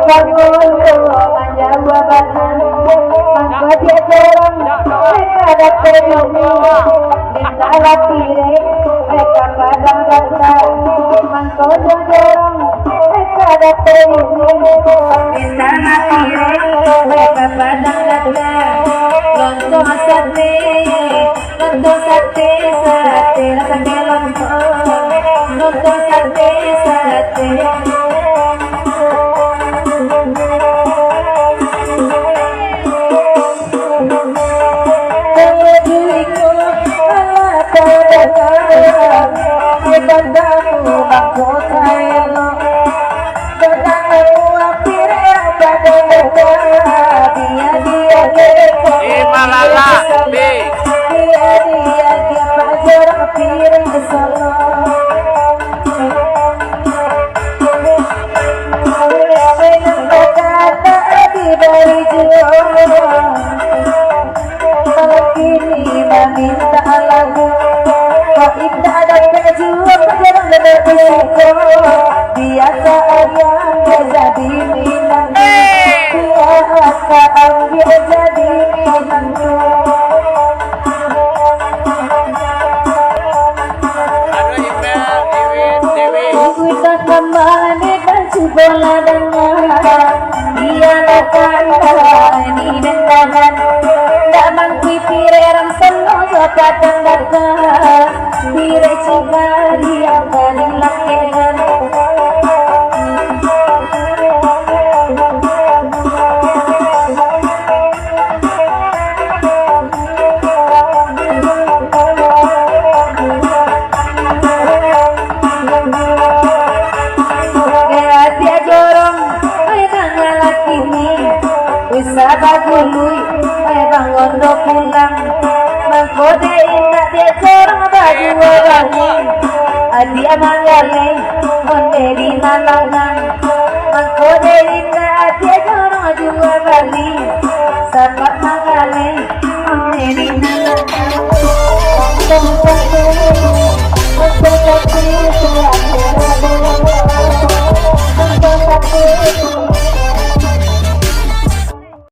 bangun manja wabatan mangko dia jorong kada terjumi minta latire mereka padang daftar mangko dia jorong kada terjumi minta latire mereka padang daftar lontong sate sate rasanya lontong sate Malala B dia pajar piring kesana di dari jual malam ini meminta lagu kok tidak ada kejuan pacaran lebih berisiko biasa aja jadi minang biasa aja jadi minang kita kembali baju bola dengan dia lakukan ini dengan tak mangki pirerang senang patang datang pire cigari yang paling lakehan bagului bang ondo pulang mangkode indah dia corong baju wangi adia manggale onde di nalangan mangkode indah dia corong jua bali